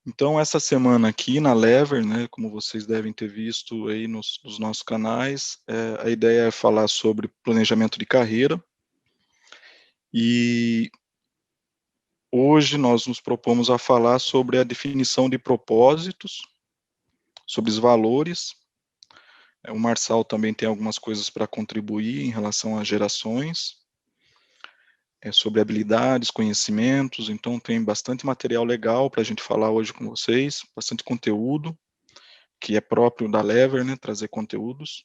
Então, essa semana aqui na Lever, né, como vocês devem ter visto aí nos nossos canais, a ideia é falar sobre planejamento de carreira. E hoje nós nos propomos a falar sobre a definição de propósitos, sobre os valores. O Marçal também tem algumas coisas para contribuir em relação às gerações, sobre habilidades, conhecimentos. Então, tem bastante material legal para a gente falar hoje com vocês, bastante conteúdo, que é próprio da Lever, né, trazer conteúdos.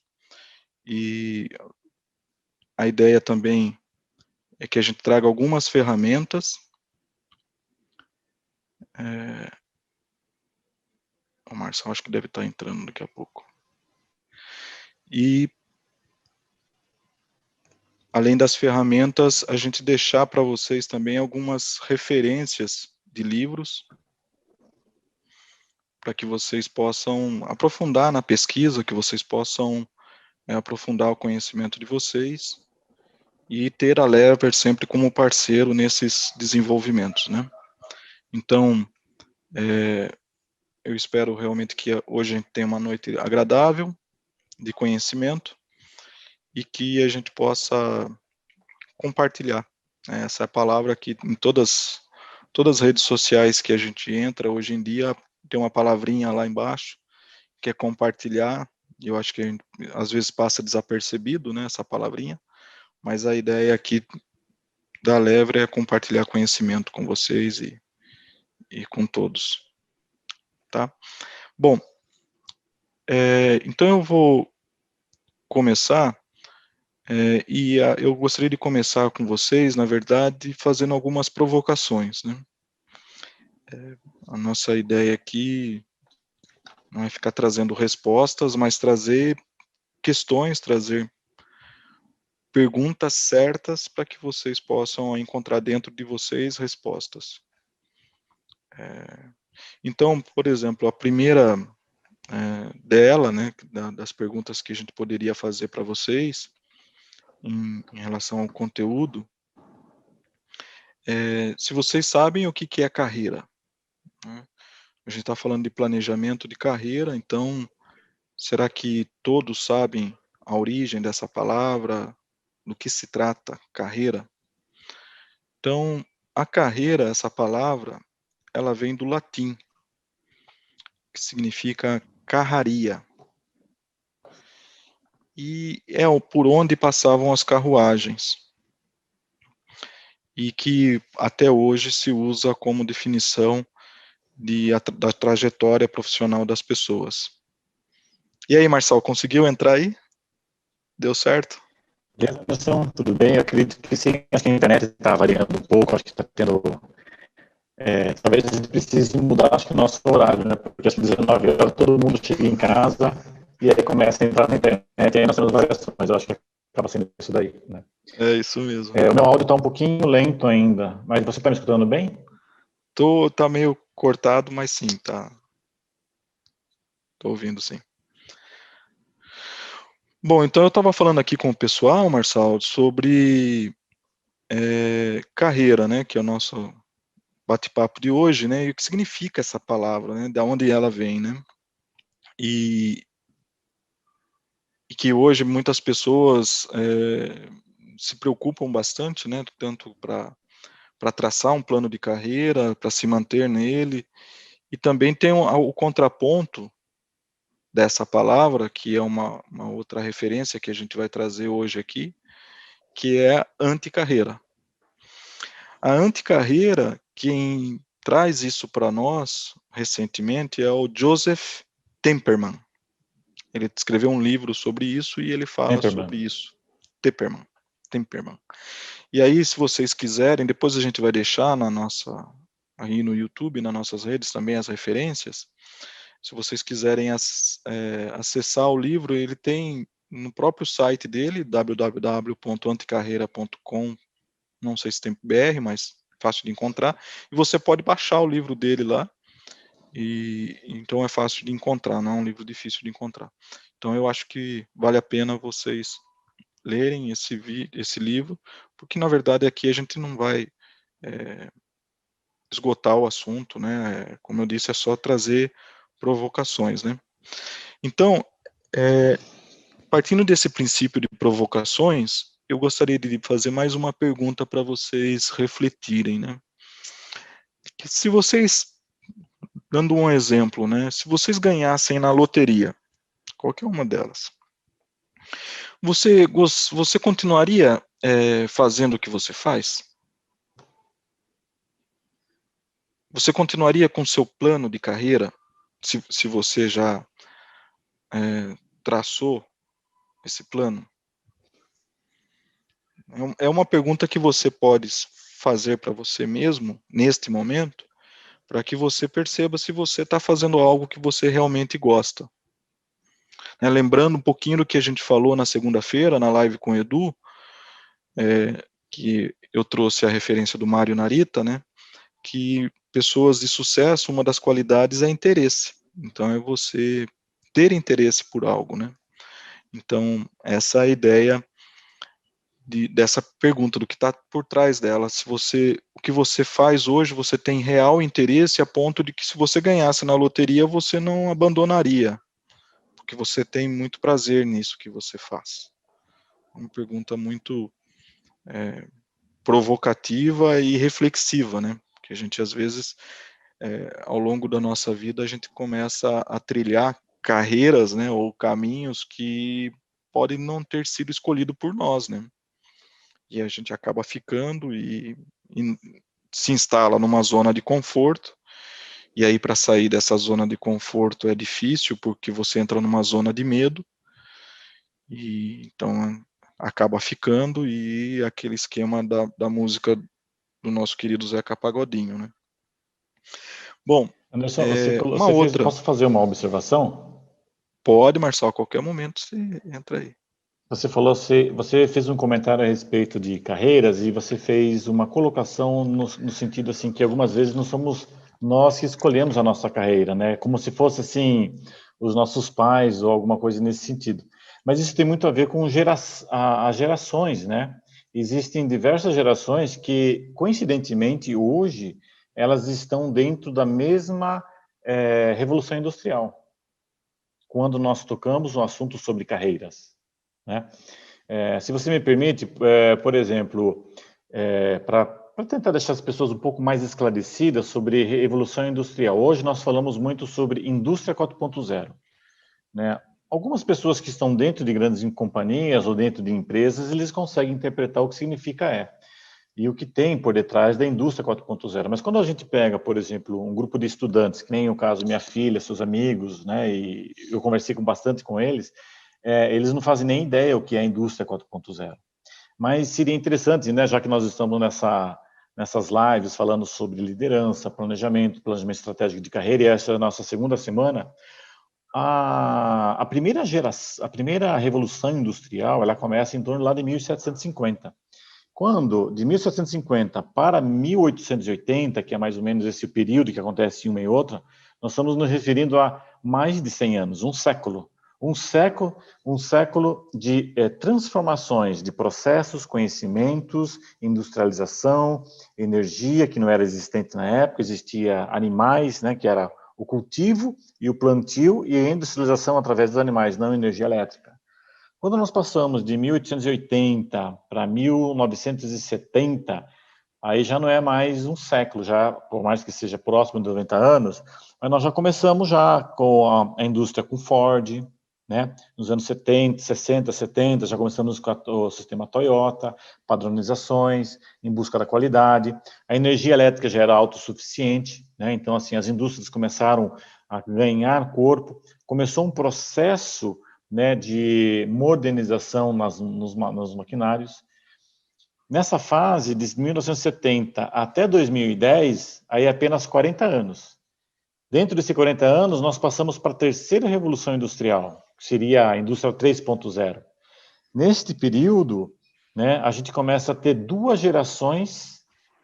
E a ideia também é que a gente traga algumas ferramentas. O Marcelo acho que deve estar entrando daqui a pouco. E, além das ferramentas, a gente deixar para vocês também algumas referências de livros, para que vocês possam aprofundar na pesquisa, que vocês possam aprofundar o conhecimento de vocês e ter a Lever sempre como parceiro nesses desenvolvimentos, né? Então, eu espero realmente que hoje a gente tenha uma noite agradável, de conhecimento, e que a gente possa compartilhar, né? Essa é a palavra que em todas as redes sociais que a gente entra, hoje em dia, tem uma palavrinha lá embaixo, que é compartilhar. Eu acho que a gente, às vezes passa desapercebido, né, essa palavrinha, mas a ideia aqui da Lever é compartilhar conhecimento com vocês e com todos, tá? Bom, então eu vou começar, eu gostaria de começar com vocês, na verdade, fazendo algumas provocações, né? A nossa ideia aqui não é ficar trazendo respostas, mas trazer questões, trazer perguntas certas para que vocês possam encontrar dentro de vocês respostas. Então, por exemplo, a primeira dela, né, das perguntas que a gente poderia fazer para vocês em relação ao conteúdo, se vocês sabem o que é carreira, né? A gente está falando de planejamento de carreira, então, será que todos sabem a origem dessa palavra, do que se trata carreira? Então, a carreira, essa palavra, ela vem do latim, que significa carraria. E é por onde passavam as carruagens. E que até hoje se usa como definição da trajetória profissional das pessoas. E aí, Marçal, conseguiu entrar aí? Deu certo? Pessoal, tudo bem? Eu acredito que sim. Acho que a internet está variando um pouco, acho que está tendo. Talvez a gente precise mudar, acho que o nosso horário, né? Porque às 19 horas todo mundo chega em casa e aí começa a entrar na internet e aí nós temos variações. Eu acho que acaba sendo isso daí, né? É isso mesmo. O meu áudio está um pouquinho lento ainda, mas você está me escutando bem? Tá meio cortado, mas sim, tá. Tô ouvindo, sim. Bom, então eu estava falando aqui com o pessoal, Marçal, sobre carreira, né, que é o nosso bate-papo de hoje, né, e o que significa essa palavra, né, da onde ela vem, né, e que hoje muitas pessoas se preocupam bastante, né, tanto para traçar um plano de carreira, para se manter nele, e também tem o contraponto dessa palavra, que é uma outra referência que a gente vai trazer hoje aqui, que é a anticarreira. A anticarreira, quem traz isso para nós recentemente é o Joseph Temperman. Ele escreveu um livro sobre isso e ele fala sobre isso. Temperman. E aí, se vocês quiserem, depois a gente vai deixar aí no YouTube, nas nossas redes também as referências. Se vocês quiserem acessar o livro, ele tem no próprio site dele, www.anticarreira.com, não sei se tem BR, mas fácil de encontrar, e você pode baixar o livro dele lá, e então é fácil de encontrar, não é um livro difícil de encontrar. Então eu acho que vale a pena vocês lerem esse livro, porque na verdade aqui a gente não vai esgotar o assunto, né? Como eu disse, é só trazer provocações, né? Então, partindo desse princípio de provocações, eu gostaria de fazer mais uma pergunta para vocês refletirem, né? Que se vocês, dando um exemplo, né? Se vocês ganhassem na loteria, qualquer uma delas, você continuaria fazendo o que você faz? Você continuaria com seu plano de carreira, se você já traçou esse plano? É uma pergunta que você pode fazer para você mesmo, neste momento, para que você perceba se você está fazendo algo que você realmente gosta. Lembrando um pouquinho do que a gente falou na segunda-feira, na live com o Edu, que eu trouxe a referência do Mário Narita, né? Que pessoas de sucesso, uma das qualidades é interesse. Então, é você ter interesse por algo, né? Então, essa é a ideia dessa pergunta, do que está por trás dela. Se o que você faz hoje, você tem real interesse a ponto de que se você ganhasse na loteria, você não abandonaria, porque você tem muito prazer nisso que você faz. Uma pergunta muito provocativa e reflexiva, né? Porque a gente, às vezes, ao longo da nossa vida, a gente começa a trilhar carreiras, né, ou caminhos que podem não ter sido escolhidos por nós, né? E a gente acaba ficando e se instala numa zona de conforto, e aí para sair dessa zona de conforto é difícil, porque você entra numa zona de medo, e então acaba ficando, e aquele esquema da música do nosso querido Zeca Pagodinho, né? Bom, Anderson, uma você fez, outra, posso fazer uma observação? pode, Marçal, a qualquer momento você entra aí. Você falou, você fez um comentário a respeito de carreiras e você fez uma colocação no sentido assim que algumas vezes não somos nós que escolhemos a nossa carreira, né? Como se fosse assim os nossos pais ou alguma coisa nesse sentido. Mas isso tem muito a ver com as gerações, né? Existem diversas gerações que, coincidentemente, hoje elas estão dentro da mesma revolução industrial. Quando nós tocamos um assunto sobre carreiras, né? Se você me permite, por exemplo, para tentar deixar as pessoas um pouco mais esclarecidas sobre revolução industrial, hoje nós falamos muito sobre indústria 4.0, né? Algumas pessoas que estão dentro de grandes companhias ou dentro de empresas, eles conseguem interpretar o que significa e o que tem por detrás da indústria 4.0. Mas quando a gente pega, por exemplo, um grupo de estudantes, que nem o caso minha filha, seus amigos, né, e eu conversei bastante com eles, eles não fazem nem ideia o que é a indústria 4.0. Mas seria interessante, né, já que nós estamos nessas lives falando sobre liderança, planejamento estratégico de carreira, e essa é a nossa segunda semana, a primeira revolução industrial, ela começa em torno lá de 1750. Quando, de 1750 para 1880, que é mais ou menos esse período que acontece uma e outra, nós estamos nos referindo a mais de 100 anos, um século. Um século de transformações de processos, conhecimentos, industrialização, energia, que não era existente na época, existia animais, né, que era o cultivo e o plantio, e a industrialização através dos animais, não energia elétrica. Quando nós passamos de 1880 para 1970, aí já não é mais um século, já, por mais que seja próximo de 90 anos, mas nós já começamos já com a indústria com Ford, né? Nos anos 70, 60, 70, já começamos com o sistema Toyota, padronizações, em busca da qualidade. A energia elétrica já era autossuficiente, né? Então, assim, as indústrias começaram a ganhar corpo, começou um processo, né, de modernização nos maquinários. Nessa fase, de 1970 até 2010, aí apenas 40 anos. Dentro desses 40 anos, nós passamos para a terceira revolução industrial, que seria a indústria 3.0. Neste período, né, a gente começa a ter duas gerações,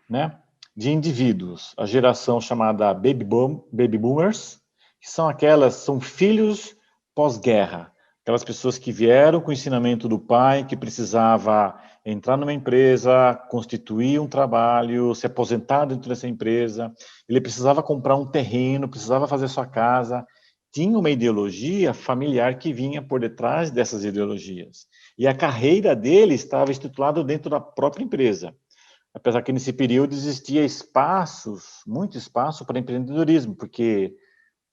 né, de indivíduos. A geração chamada Baby Boomers, que são filhos pós-guerra, aquelas pessoas que vieram com o ensinamento do pai, que precisava entrar numa empresa, constituir um trabalho, se aposentar dentro dessa empresa, ele precisava comprar um terreno, precisava fazer sua casa, tinha uma ideologia familiar que vinha por detrás dessas ideologias. E a carreira dele estava estipulada dentro da própria empresa. Apesar que nesse período existia espaços, muito espaço para empreendedorismo, porque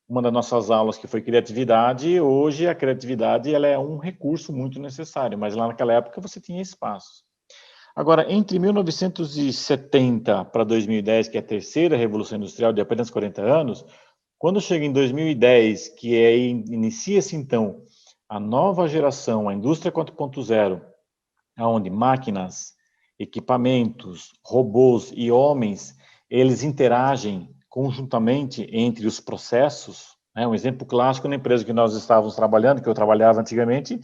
uma das nossas aulas que foi criatividade, hoje a criatividade ela é um recurso muito necessário, mas lá naquela época você tinha espaço. Agora, entre 1970 para 2010, que é a terceira revolução industrial de apenas 40 anos, quando chega em 2010, inicia-se então a nova geração, a indústria 4.0, onde máquinas, equipamentos, robôs e homens, eles interagem conjuntamente entre os processos. Né? Um exemplo clássico na empresa que nós estávamos trabalhando, que eu trabalhava antigamente,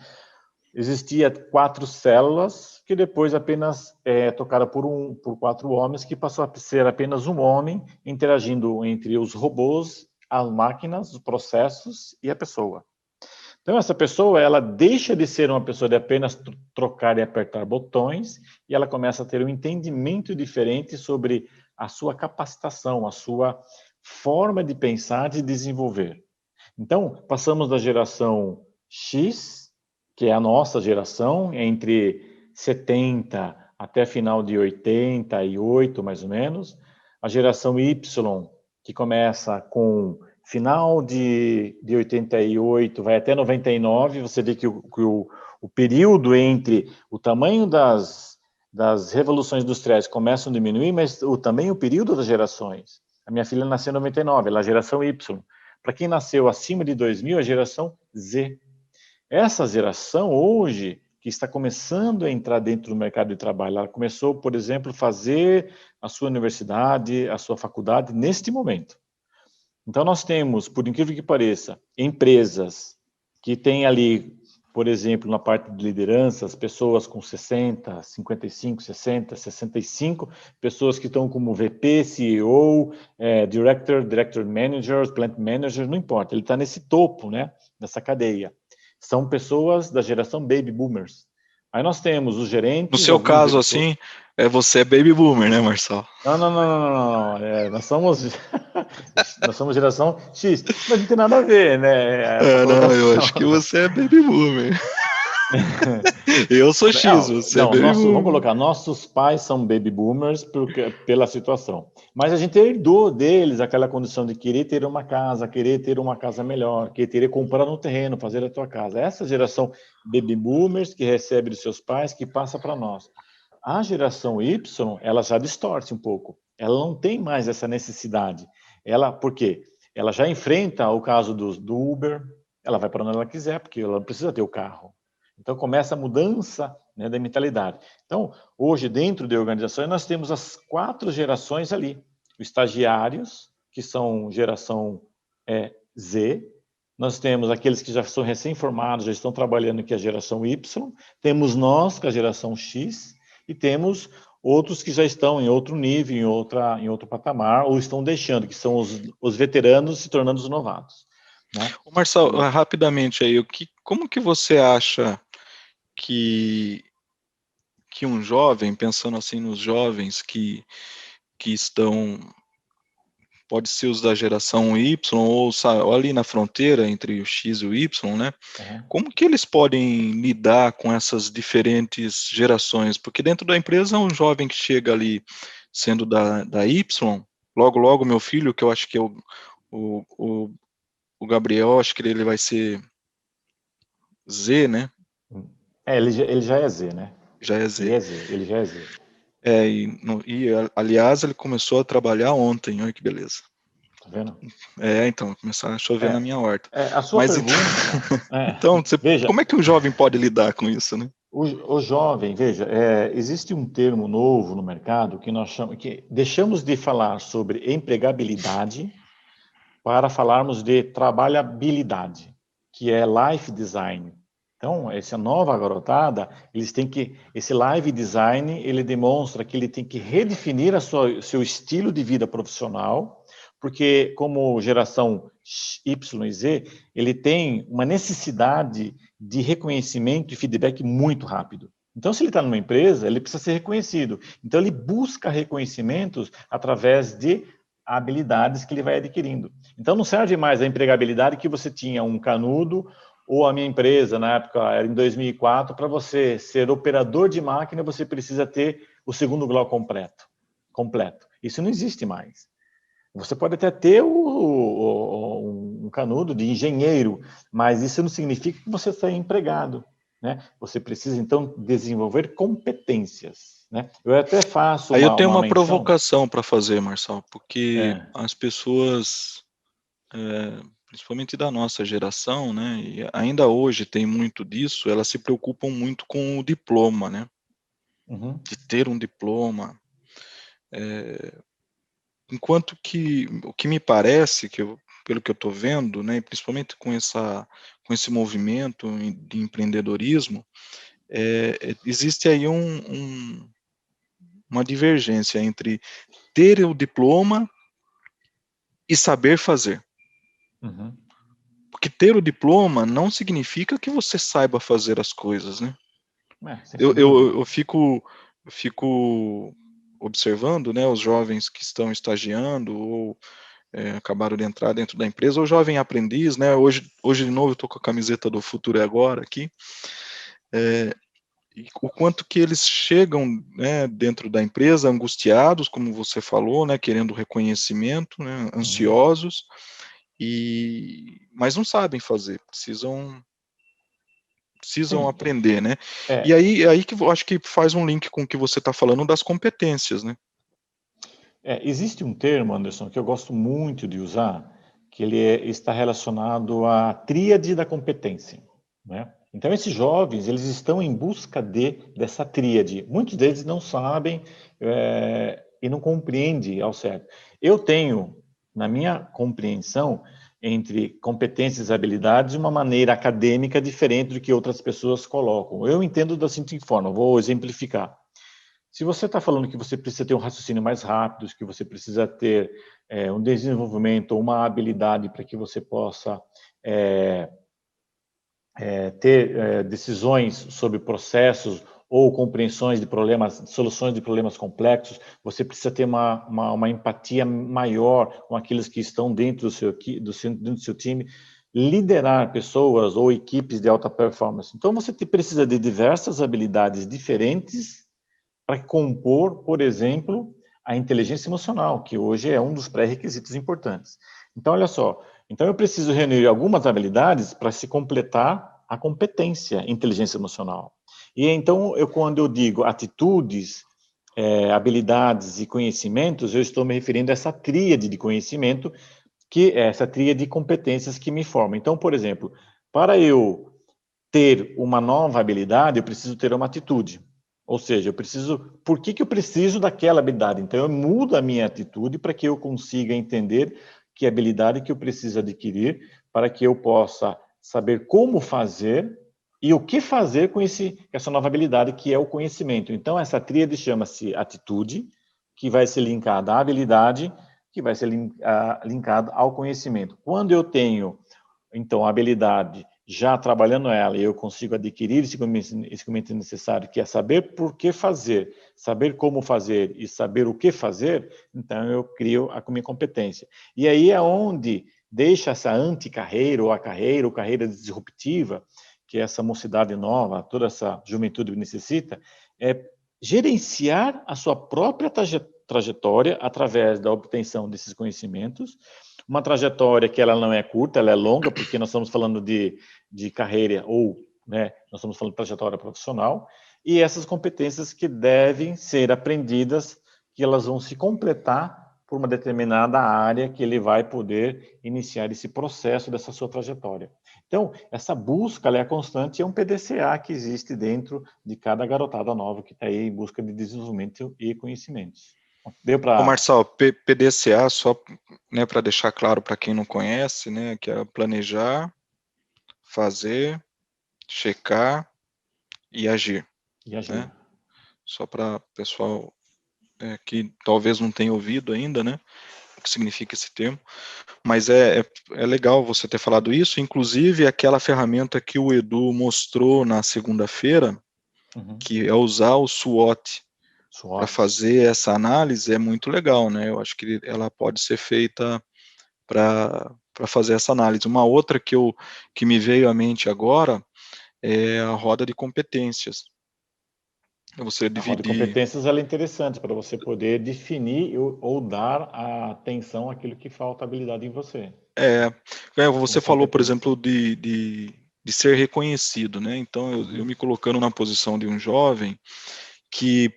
existia 4 células que depois apenas tocada por 4 homens, que passou a ser apenas um homem interagindo entre os robôs, as máquinas, os processos e a pessoa. Então, essa pessoa, ela deixa de ser uma pessoa de apenas trocar e apertar botões e ela começa a ter um entendimento diferente sobre a sua capacitação, a sua forma de pensar, de desenvolver. Então, passamos da geração X, que é a nossa geração, entre 70 até final de 88, mais ou menos, a geração Y, que começa com final de 88, vai até 99, você vê que o período entre o tamanho das revoluções industriais começa a diminuir, mas também o período das gerações. A minha filha nasceu em 99, ela é a geração Y. Para quem nasceu acima de 2000, a geração Z. Essa geração, hoje, que está começando a entrar dentro do mercado de trabalho, ela começou, por exemplo, a fazer a sua universidade, a sua faculdade, neste momento. Então, nós temos, por incrível que pareça, empresas que têm ali, por exemplo, na parte de lideranças, pessoas com 60, 55, 60, 65, pessoas que estão como VP, CEO, Director Manager, Plant Manager, não importa, ele está nesse topo, né, dessa cadeia. São pessoas da geração Baby Boomers. Aí nós temos os gerentes... No seu caso, assim, você é Baby Boomer, né, Marcelo? Não. Nós somos geração X, mas não tem nada a ver, né? Não, eu acho que você é Baby Boomer. Eu sou X, você é Baby Boomer. Vamos colocar, nossos pais são Baby Boomers pela situação. Mas a gente herdou deles aquela condição de querer ter uma casa melhor, querer comprar um terreno, fazer a tua casa. Essa geração Baby Boomers que recebe dos seus pais, que passa para nós. A geração Y, ela já distorce um pouco. Ela não tem mais essa necessidade. Por quê? Ela já enfrenta o caso do Uber, ela vai para onde ela quiser, porque ela não precisa ter o carro. Então, começa a mudança, né, da mentalidade. Então, hoje, dentro de organizações, nós temos as 4 gerações ali. Os estagiários, que são geração Z. Nós temos aqueles que já são recém-formados, já estão trabalhando, que é a geração Y. Temos nós, que é a geração X. E temos outros que já estão em outro nível, em outro patamar, ou estão deixando, que são os veteranos se tornando os novatos. Né? Marcelo, rapidamente aí, como que você acha que um jovem, pensando assim nos jovens que estão, pode ser os da geração Y, ou ali na fronteira entre o X e o Y, né? Uhum. Como que eles podem lidar com essas diferentes gerações? Porque dentro da empresa, um jovem que chega ali sendo da Y, logo meu filho, que eu acho que é o Gabriel, acho que ele vai ser Z, né? Ele já é Z, né? Já é Z. Ele já é Z. Aliás, ele começou a trabalhar ontem, olha que beleza. Tá vendo? Então, começar a chover na minha horta. A sua pergunta... Então, veja, como é que um jovem pode lidar com isso, né? O jovem, veja, existe um termo novo no mercado que nós chamamos, que deixamos de falar sobre empregabilidade para falarmos de trabalhabilidade, que é life design. Então, essa nova garotada, esse live design, ele demonstra que ele tem que redefinir seu estilo de vida profissional, porque como geração Y e Z, ele tem uma necessidade de reconhecimento e feedback muito rápido. Então, se ele está numa empresa, ele precisa ser reconhecido. Então, ele busca reconhecimentos através de habilidades que ele vai adquirindo. Então, não serve mais a empregabilidade que você tinha um canudo, ou a minha empresa, na época, era em 2004, para você ser operador de máquina, você precisa ter o segundo grau completo. Isso não existe mais. Você pode até ter um canudo de engenheiro, mas isso não significa que você está empregado, né? Você precisa, então, desenvolver competências, né? Eu até faço Aí eu tenho uma uma menção... provocação para fazer, Marçal, porque É, as pessoas, principalmente da nossa geração, né, e ainda hoje tem muito disso, elas se preocupam muito com o diploma, né, uhum, de ter um diploma, enquanto que o que me parece, pelo que eu estou vendo, né, e principalmente com esse movimento de empreendedorismo, existe aí uma divergência entre ter o diploma e saber fazer. uhum. Porque ter o diploma não significa que você saiba fazer as coisas, né? Sem Eu, sombra de eu, dúvida. eu fico observando, né, os jovens que estão estagiando ou acabaram de entrar dentro da empresa, ou jovem aprendiz, né? Hoje de novo eu estou com a camiseta do Futuro é Agora aqui. E o quanto que eles chegam, né, dentro da empresa angustiados, como você falou, né, querendo reconhecimento, né, Uhum. ansiosos, mas não sabem fazer, precisam Sim, aprender, né? E é, aí que eu acho que faz um link com o que você está falando das competências, né? existe um termo, Anderson, que eu gosto muito de usar, que ele está relacionado à tríade da competência, né? Então, esses jovens, eles estão em busca dessa tríade. Muitos deles não sabem e não compreendem ao certo. Eu tenho, na minha compreensão, entre competências e habilidades, uma maneira acadêmica diferente do que outras pessoas colocam. Eu entendo da seguinte forma, vou exemplificar. Se você está falando que você precisa ter um raciocínio mais rápido, que você precisa ter um desenvolvimento, uma habilidade para que você possa ter decisões sobre processos ou compreensões de problemas, soluções de problemas complexos, você precisa ter uma empatia maior com aqueles que estão dentro dentro do seu time, liderar pessoas ou equipes de alta performance. Então, você precisa de diversas habilidades diferentes para compor, por exemplo, a inteligência emocional, que hoje é um dos pré-requisitos importantes. Então, olha só, então eu preciso reunir algumas habilidades para se completar a competência inteligência emocional. E então, quando eu digo atitudes, habilidades e conhecimentos, eu estou me referindo a essa tríade de conhecimento, que é essa tríade de competências que me formam. Então, por exemplo, para eu ter uma nova habilidade, eu preciso ter uma atitude. Ou seja, por que eu preciso daquela habilidade? Então, eu mudo a minha atitude para que eu consiga entender que habilidade que eu preciso adquirir para que eu possa saber como fazer e o que fazer com essa nova habilidade que é o conhecimento. Então, essa tríade chama-se atitude, que vai ser linkada à habilidade, que vai ser linkada ao conhecimento. Quando eu tenho, então, a habilidade já trabalhando ela e eu consigo adquirir esse conhecimento necessário, que é saber por que fazer, saber como fazer e saber o que fazer, então eu crio a minha competência. E aí é onde deixa essa anticarreira ou carreira disruptiva, que essa mocidade nova, toda essa juventude necessita, é gerenciar a sua própria trajetória através da obtenção desses conhecimentos, uma trajetória que ela não é curta, ela é longa, porque nós estamos falando de carreira ou, né, nós estamos falando de trajetória profissional, e essas competências que devem ser aprendidas, que elas vão se completar por uma determinada área que ele vai poder iniciar esse processo dessa sua trajetória. Então, essa busca ela é constante e é um PDCA que existe dentro de cada garotada nova que está aí em busca de desenvolvimento e conhecimentos. Deu Ô para... Marçal, PDCA, só, né, para deixar claro para quem não conhece, né, que é planejar, fazer, checar e agir, E agir. né? Só para o pessoal que talvez não tenha ouvido ainda, né? que significa esse termo, mas é legal você ter falado isso, inclusive aquela ferramenta que o Edu mostrou na segunda-feira, que é usar o SWOT para fazer essa análise, é muito legal, né? Eu acho que ela pode ser feita para fazer essa análise. Uma outra que me veio à mente agora é a roda de competências. Você A roda de dividir... competências ela é interessante para você poder definir ou dar a atenção àquilo que falta habilidade em você. Você Como falou, por competência. exemplo, de ser reconhecido, né? Então, eu me colocando na posição de um jovem que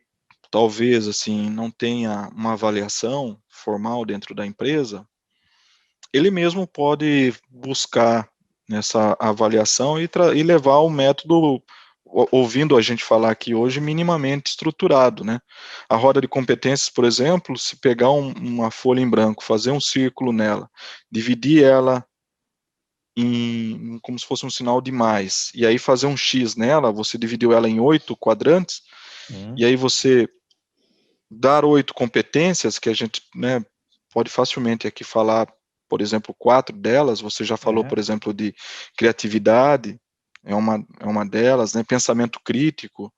talvez, assim, não tenha uma avaliação formal dentro da empresa, ele mesmo pode buscar nessa avaliação e levar o método, ouvindo a gente falar aqui hoje, minimamente estruturado, né? A roda de competências, por exemplo, se pegar uma folha em branco, fazer um círculo nela, dividir ela como se fosse um sinal de mais, e aí fazer um X nela, você dividiu ela em 8 quadrantes, e aí você dar 8 competências, que a gente, né, pode facilmente aqui falar, por exemplo, 4 delas, você já falou, por exemplo, de criatividade, é uma delas, né, pensamento crítico,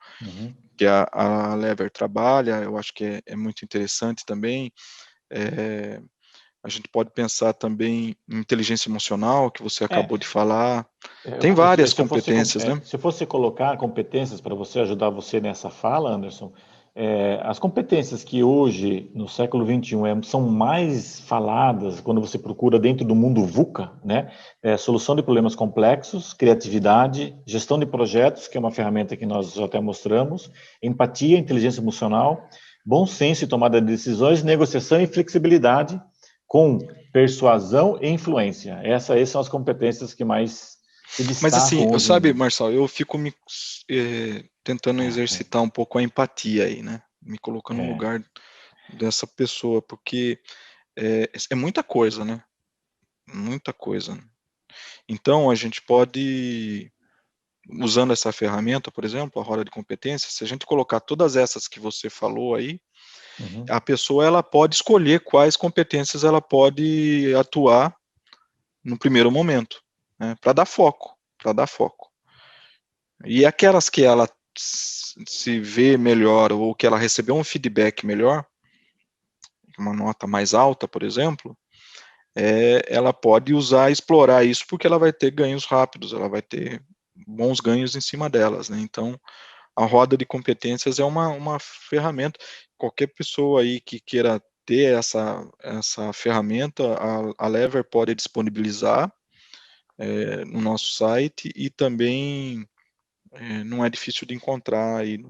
que a Lever trabalha, eu acho que é muito interessante também. A gente pode pensar também em inteligência emocional, que você acabou de falar. Tem várias competências, né? Se eu fosse colocar competências para você ajudar você nessa fala, Anderson, as competências que hoje, no século XXI, são mais faladas quando você procura dentro do mundo VUCA, né? Solução de problemas complexos, criatividade, gestão de projetos, que é uma ferramenta que nós já até mostramos, empatia, inteligência emocional, bom senso e tomada de decisões, negociação e flexibilidade, com persuasão e influência. Essas são as competências que mais se Mas assim, destacam hoje sabe, em... Marçal, eu fico tentando exercitar um pouco a empatia aí, né? Me colocando no lugar dessa pessoa, porque é muita coisa, né? Muita coisa. Então, a gente pode, usando essa ferramenta, por exemplo, a roda de competências, se a gente colocar todas essas que você falou aí, a pessoa ela pode escolher quais competências ela pode atuar no primeiro momento, né? Para dar foco, para dar foco. E aquelas que ela se vê melhor ou que ela recebeu um feedback melhor, uma nota mais alta, por exemplo, ela pode usar, explorar isso, porque ela vai ter ganhos rápidos, ela vai ter bons ganhos em cima delas, né? Então, a roda de competências é uma ferramenta. Qualquer pessoa aí que queira ter essa ferramenta, a Lever pode disponibilizar no nosso site, e também não é difícil de encontrar aí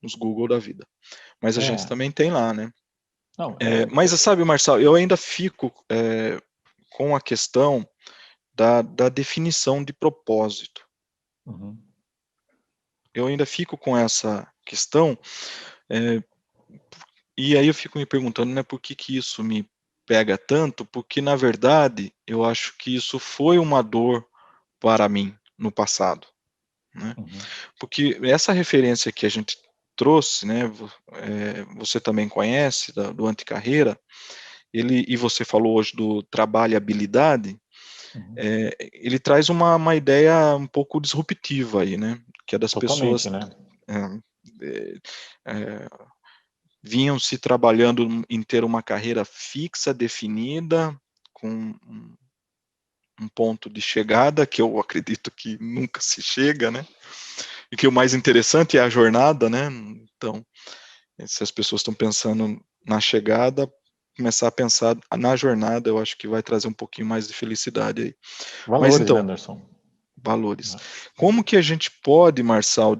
nos Google da vida. Mas a gente também tem lá, né? Não, Mas sabe, Marçal, eu ainda fico com a questão da definição de propósito. Eu ainda fico com essa questão, e aí eu fico me perguntando, né, por que isso me pega tanto? Porque, na verdade, eu acho que isso foi uma dor para mim no passado, né? Porque essa referência que a gente trouxe, né, você também conhece, do Anticarreira, e você falou hoje do trabalho e habilidade, ele traz uma ideia um pouco disruptiva aí, né, que é das totalmente, pessoas né? vinham se trabalhando em ter uma carreira fixa, definida, com um ponto de chegada, que eu acredito que nunca se chega, né, e que o mais interessante é a jornada, né, então, se as pessoas estão pensando na chegada, começar a pensar na jornada, eu acho que vai trazer um pouquinho mais de felicidade aí. Mas Valores, né, então, Anderson? valores. Como que a gente pode, Marçal,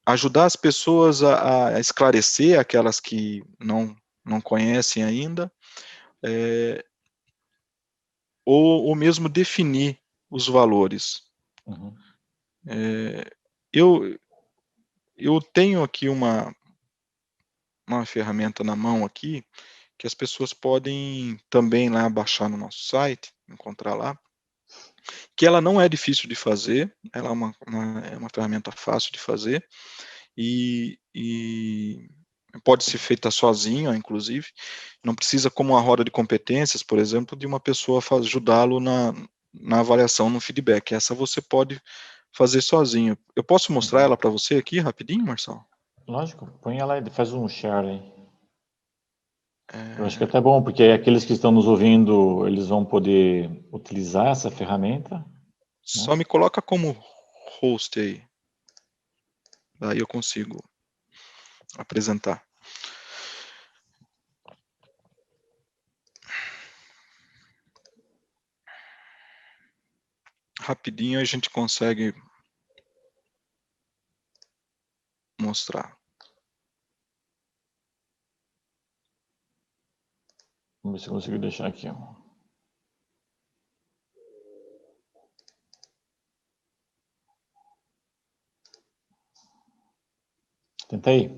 ajudar as pessoas a esclarecer, aquelas que não conhecem ainda, ou mesmo definir os valores? Eu, eu tenho aqui uma ferramenta na mão aqui, que as pessoas podem também lá baixar no nosso site, encontrar lá, que ela não é difícil de fazer, ela é uma ferramenta fácil de fazer, e pode ser feita sozinho, inclusive, não precisa, como a roda de competências, por exemplo, de uma pessoa ajudá-lo na avaliação, no feedback. Essa você pode fazer sozinho. Eu posso mostrar ela para você aqui, rapidinho, Marcelo? Lógico, põe ela e faz um share aí. Eu acho que é É, até bom, porque aqueles que estão nos ouvindo, eles vão poder utilizar essa ferramenta, né? só me coloca como host aí. Daí eu consigo apresentar. Rapidinho a gente consegue mostrar. Vamos ver se eu consigo deixar aqui, ó. Tentei.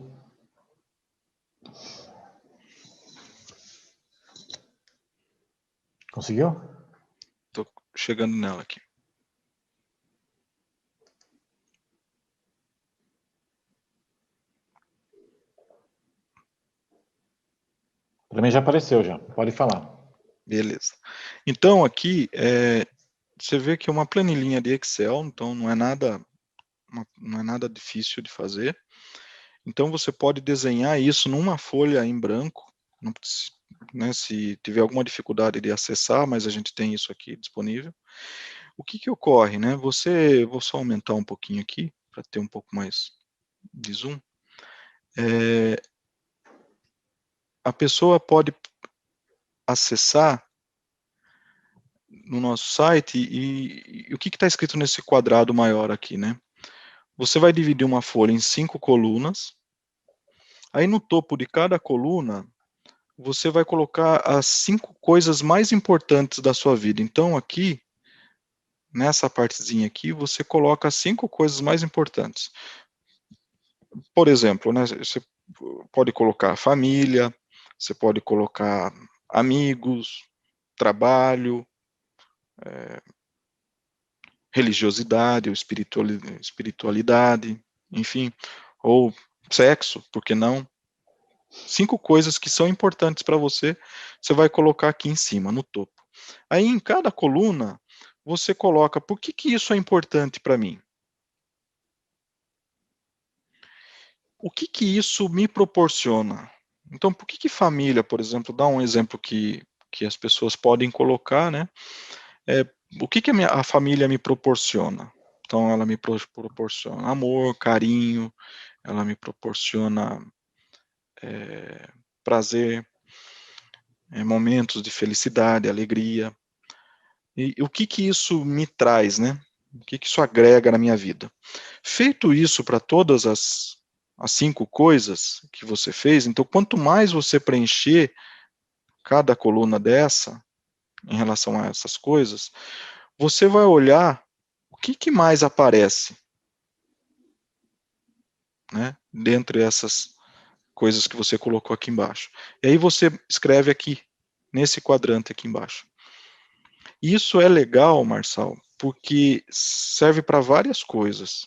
Conseguiu? Estou chegando nela aqui. Para mim já apareceu já. Pode falar. Beleza. Então aqui você vê que é uma planilhinha de Excel, então não é nada difícil de fazer. Então você pode desenhar isso numa folha em branco, não precisa, né, se tiver alguma dificuldade de acessar, mas a gente tem isso aqui disponível. O que que ocorre, né? Vou só aumentar um pouquinho aqui para ter um pouco mais de zoom. A pessoa pode acessar no nosso site e o que está escrito nesse quadrado maior aqui, né? Você vai dividir uma folha em 5 colunas. Aí no topo de cada coluna, você vai colocar as 5 coisas mais importantes da sua vida. Então aqui, nessa partezinha aqui, você coloca as 5 coisas mais importantes. Por exemplo, né, você pode colocar família, você pode colocar amigos, trabalho, religiosidade ou espiritualidade, enfim, ou sexo, por que não? 5 coisas que são importantes para você, você vai colocar aqui em cima, no topo. Aí em cada coluna, você coloca por que isso é importante para mim? O que isso me proporciona? Então, por que família, por exemplo, dá um exemplo que as pessoas podem colocar, né? O que a família me proporciona? Então, ela me proporciona amor, carinho, ela me proporciona prazer, momentos de felicidade, alegria. E o que isso me traz, né? O que isso agrega na minha vida? Feito isso para todas as 5 coisas que você fez, então quanto mais você preencher cada coluna dessa, em relação a essas coisas, você vai olhar o que mais aparece, né? Dentre essas coisas que você colocou aqui embaixo. E aí você escreve aqui, nesse quadrante aqui embaixo. Isso é legal, Marçal, porque serve para várias coisas.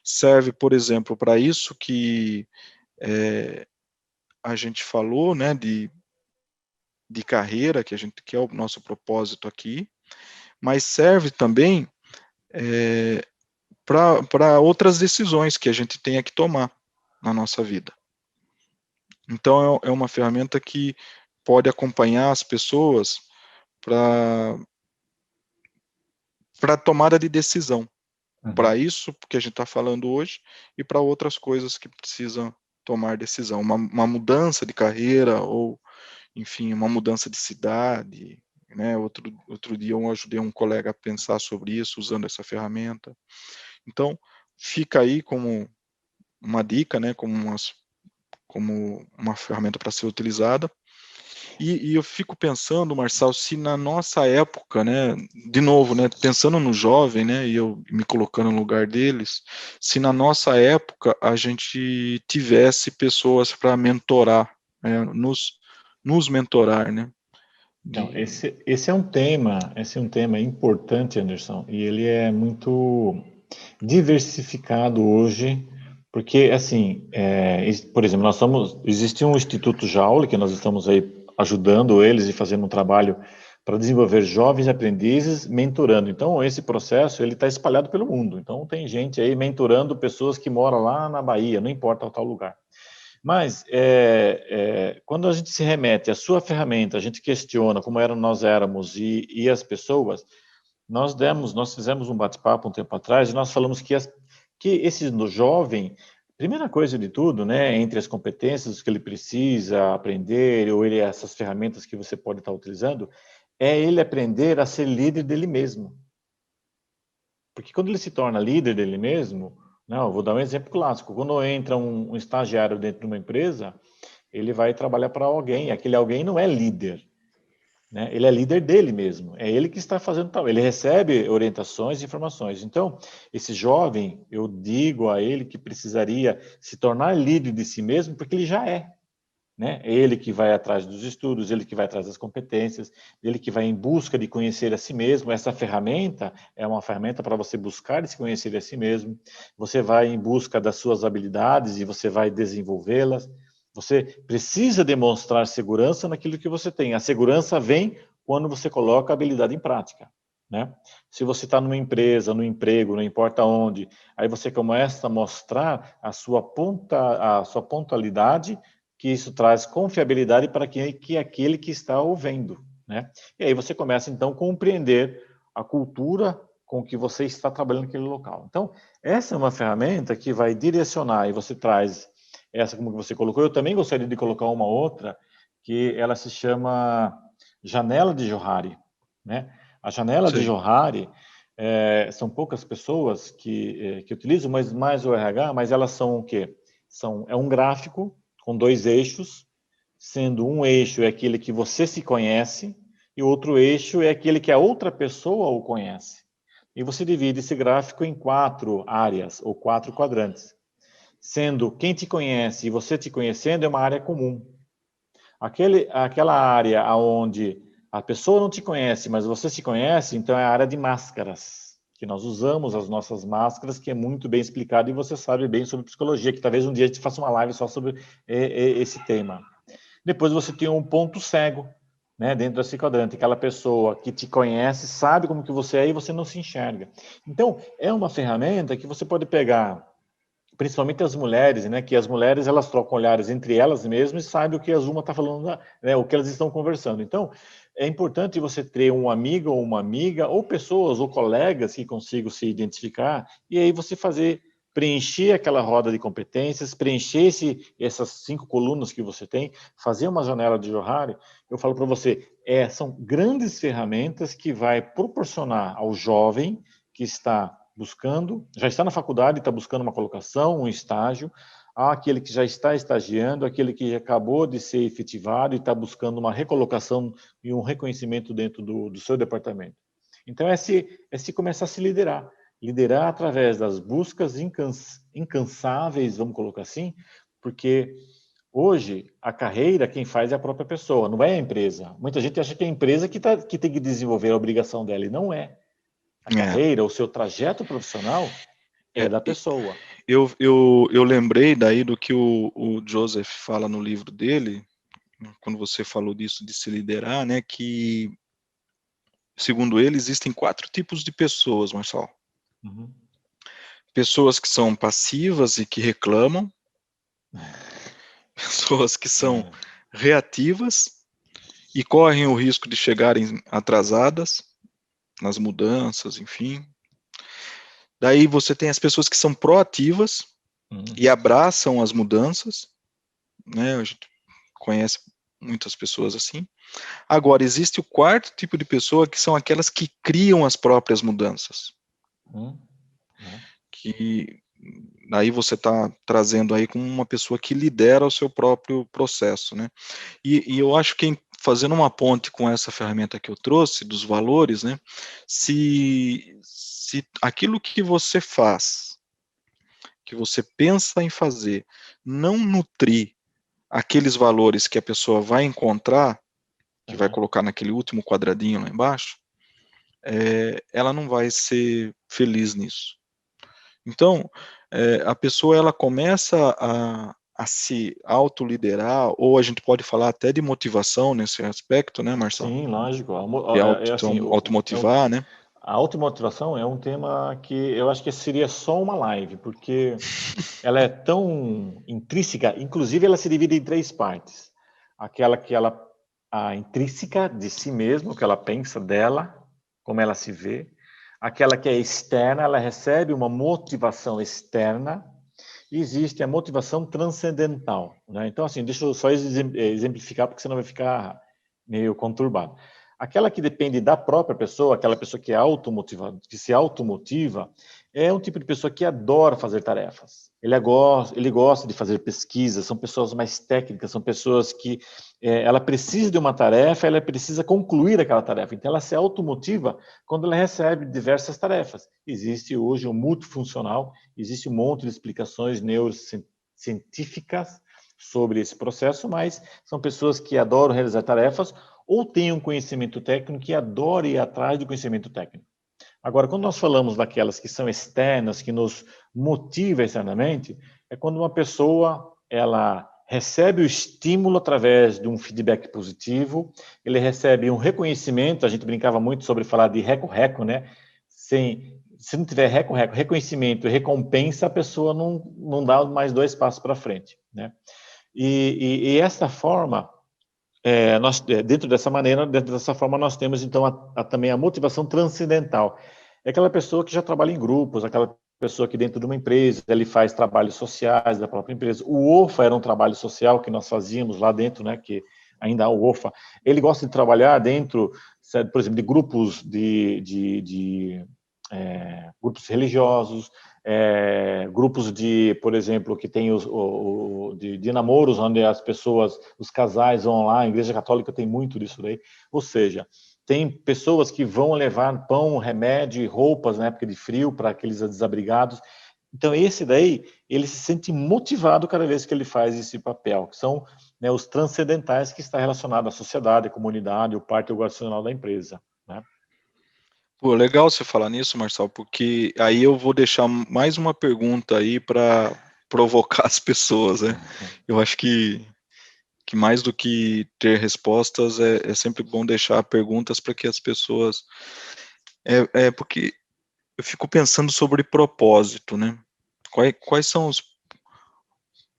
Serve, por exemplo, para isso que a gente falou, né, de carreira, que é o nosso propósito aqui, mas serve também para outras decisões que a gente tenha que tomar na nossa vida. Então, é uma ferramenta que pode acompanhar as pessoas para tomada de decisão. Para isso que a gente está falando hoje e para outras coisas que precisam tomar decisão. Uma mudança de carreira ou, enfim, uma mudança de cidade. Né? Outro dia eu ajudei um colega a pensar sobre isso usando essa ferramenta. Então, fica aí como uma dica, né? Como uma ferramenta para ser utilizada. E eu fico pensando, Marçal, se na nossa época, né, de novo, né, pensando no jovem, né, e eu me colocando no lugar deles, se na nossa época a gente tivesse pessoas para mentorar, né, nos mentorar, né? Então, esse é um tema importante, Anderson, e ele é muito diversificado hoje Porque, assim, por exemplo, existe um Instituto Joule, que nós estamos aí ajudando eles e fazendo um trabalho para desenvolver jovens aprendizes, mentorando. Então, esse processo, ele está espalhado pelo mundo. Então, tem gente aí mentorando pessoas que moram lá na Bahia, não importa o tal lugar. Mas, quando a gente se remete à sua ferramenta, a gente questiona como nós éramos e as pessoas, nós fizemos um bate-papo um tempo atrás e nós falamos que esse no jovem, primeira coisa de tudo, né, entre as competências que ele precisa aprender, ou essas ferramentas que você pode estar utilizando, é ele aprender a ser líder dele mesmo. Porque quando ele se torna líder dele mesmo, não, eu vou dar um exemplo clássico, quando entra um estagiário dentro de uma empresa, ele vai trabalhar para alguém, e aquele alguém não é líder, né? Ele é líder dele mesmo, é ele que está fazendo tal, ele recebe orientações e informações. Então, esse jovem, eu digo a ele que precisaria se tornar líder de si mesmo, porque ele já é, né? É ele que vai atrás dos estudos, ele que vai atrás das competências, ele que vai em busca de conhecer a si mesmo. Essa ferramenta é uma ferramenta para você buscar e se conhecer a si mesmo. Você vai em busca das suas habilidades e você vai desenvolvê-las. Você precisa demonstrar segurança naquilo que você tem. A segurança vem quando você coloca a habilidade em prática, né? Se você está numa empresa, no emprego, não importa onde, aí você começa a mostrar a sua pontualidade, que isso traz confiabilidade para que aquele que está ouvindo, né? E aí você começa, então, a compreender a cultura com que você está trabalhando naquele local. Então, essa é uma ferramenta que vai direcionar, e você traz essa, como você colocou. Eu também gostaria de colocar uma outra, que ela se chama Janela de Johari, né? A Janela de Sei. Johari, são poucas pessoas que utilizam, mas mais o RH, mas elas são o quê? É um gráfico com dois eixos, sendo um eixo é aquele que você se conhece e o outro eixo é aquele que a outra pessoa o conhece. E você divide esse gráfico em 4 áreas ou 4 quadrantes, sendo quem te conhece e você te conhecendo é uma área comum. Aquela área onde a pessoa não te conhece, mas você se conhece, então é a área de máscaras, que nós usamos as nossas máscaras, que é muito bem explicado e você sabe bem sobre psicologia, que talvez um dia a gente faça uma live só sobre esse tema. Depois você tem um ponto cego, né, dentro desse quadrante, aquela pessoa que te conhece, sabe como que você é e você não se enxerga. Então, é uma ferramenta que você pode pegar, principalmente as mulheres, né, que as mulheres elas trocam olhares entre elas mesmas e sabem o que as uma está falando, né, o que elas estão conversando. Então, é importante você ter um amigo ou uma amiga, ou pessoas ou colegas que consigam se identificar, e aí você preencher aquela roda de competências, preencher essas 5 colunas que você tem, fazer uma janela de Johari. Eu falo para você, são grandes ferramentas que vai proporcionar ao jovem que está buscando, já está na faculdade, está buscando uma colocação, um estágio, aquele que já está estagiando, aquele que acabou de ser efetivado e está buscando uma recolocação e um reconhecimento dentro do seu departamento. Então, é se começar a se liderar através das buscas incansáveis, vamos colocar assim, porque hoje a carreira quem faz é a própria pessoa, não é a empresa. Muita gente acha que é a empresa que tem que desenvolver a obrigação dela, e não é. A É, carreira, o seu trajeto profissional é é, da pessoa. eu lembrei daí do que o Joseph fala no livro dele, quando você falou disso de se liderar, né, que, segundo ele, existem 4 tipos de pessoas, Marcelo. Uhum. Pessoas que são passivas e que reclamam, pessoas que são É. reativas e correm o risco de chegarem atrasadas nas mudanças, enfim. Daí você tem as pessoas que são proativas e Uhum. abraçam as mudanças, né? A gente conhece muitas pessoas assim. Agora, existe o 4º tipo de pessoa, que são aquelas que criam as próprias mudanças. Uhum. É. Que aí você está trazendo aí como uma pessoa que lidera o seu próprio processo, né? E eu acho que, fazendo uma ponte com essa ferramenta que eu trouxe, dos valores, né? Se aquilo que você faz, que você pensa em fazer, não nutrir aqueles valores que a pessoa vai encontrar, que vai Uhum. colocar naquele último quadradinho lá embaixo, ela não vai ser feliz nisso. Então, a pessoa ela começa a se autoliderar, ou a gente pode falar até de motivação nesse aspecto, né, Marcelo? Sim, lógico. De Assim, automotivar, né? a automotivação é um tema que eu acho que seria só uma live, porque ela é tão intrínseca, inclusive ela se divide em três partes. Aquela que a intrínseca de si mesma, o que ela pensa dela, como ela se vê. Aquela que é externa, ela recebe uma motivação externa. E existe a motivação transcendental, né? Então, assim, deixa eu só exemplificar, porque senão vai ficar meio conturbado. Aquela que depende da própria pessoa, aquela pessoa que é automotivada, que se automotiva, é um tipo de pessoa que adora fazer tarefas. Ele gosta de fazer pesquisas, são pessoas mais técnicas, são pessoas que ela precisa de uma tarefa, ela precisa concluir aquela tarefa. Então, ela se automotiva quando ela recebe diversas tarefas. Existe hoje um multifuncional, existe um monte de explicações neurocientíficas sobre esse processo, mas são pessoas que adoram realizar tarefas ou têm um conhecimento técnico e adoram ir atrás do conhecimento técnico. Agora, quando nós falamos daquelas que são externas, que nos motivam externamente, é quando uma pessoa ela recebe o estímulo através de um feedback positivo, ele recebe um reconhecimento, a gente brincava muito sobre falar de reco-reco, né? Se não tiver reco-reco, reconhecimento e recompensa, a pessoa não dá mais dois passos para frente, né? E essa forma, dentro dessa forma, nós temos então também a motivação transcendental. É aquela pessoa que já trabalha em grupos, aquela pessoa que dentro de uma empresa ele faz trabalhos sociais da própria empresa. O OFA era um trabalho social que nós fazíamos lá dentro, né? Que ainda há o OFA. Ele gosta de trabalhar dentro, por exemplo, de grupos grupos religiosos, grupos de, por exemplo, que tem de namoros, onde as pessoas, os casais vão lá, a Igreja Católica tem muito disso daí, ou seja, tem pessoas que vão levar pão, remédio, roupas na época de frio para aqueles desabrigados. Então, esse daí, ele se sente motivado cada vez que ele faz esse papel, que são, né, os transcendentais que está relacionado à sociedade, à comunidade, o parte organizacional da empresa, né? Pô, legal você falar nisso, Marcelo, porque aí eu vou deixar mais uma pergunta aí para provocar as pessoas, né? Eu acho que mais do que ter respostas, é sempre bom deixar perguntas para que as pessoas... porque eu fico pensando sobre propósito, né? Quais são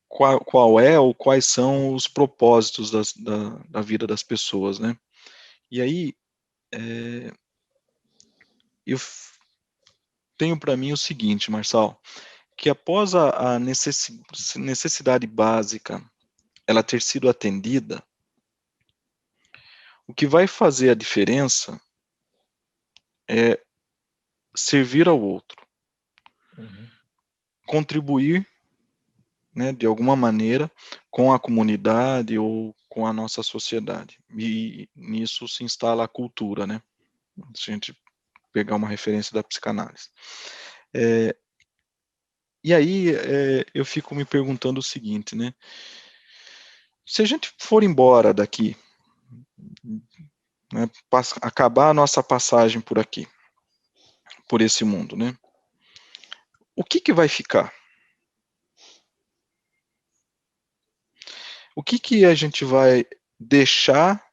qual é ou quais são os propósitos da vida das pessoas, né? E aí, eu tenho para mim o seguinte, Marçal, que após a necessidade básica ela ter sido atendida, o que vai fazer a diferença é servir ao outro, contribuir, né, de alguma maneira com a comunidade ou com a nossa sociedade. E nisso se instala a cultura, né? Se a gente pegar uma referência da psicanálise. E aí eu fico me perguntando o seguinte, né? Se a gente for embora daqui, né, acabar a nossa passagem por aqui, por esse mundo, né? O que vai ficar? O que a gente vai deixar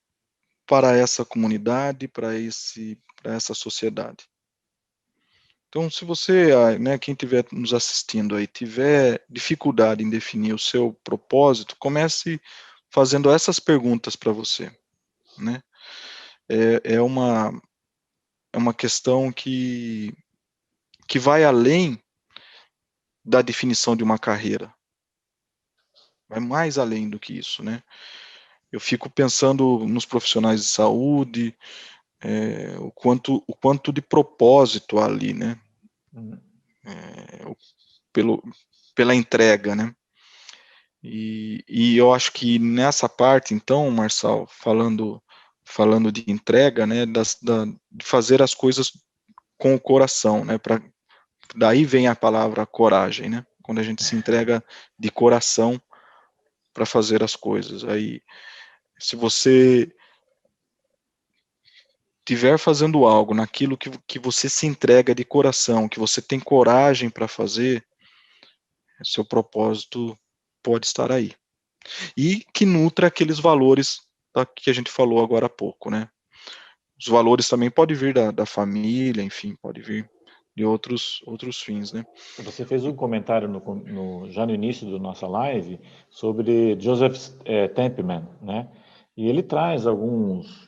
para essa comunidade, para essa sociedade? Então, se você, né, quem estiver nos assistindo aí, tiver dificuldade em definir o seu propósito, comece fazendo essas perguntas para você, né? É uma questão que vai além da definição de uma carreira, vai mais além do que isso, né? Eu fico pensando nos profissionais de saúde, o quanto de propósito há ali, né? Pela entrega, né? E eu acho que nessa parte, então, Marçal, falando de entrega, né, de fazer as coisas com o coração, né? Daí vem a palavra coragem, né? Quando a gente se entrega de coração para fazer as coisas. Aí, se você estiver fazendo algo naquilo que você se entrega de coração, que você tem coragem para fazer, seu propósito pode estar aí. E que nutra aqueles valores que a gente falou agora há pouco, né? Os valores também podem vir da família, enfim, pode vir de outros fins, né? Você fez um comentário já no início da nossa live sobre Joseph Templeman, né? E ele traz alguns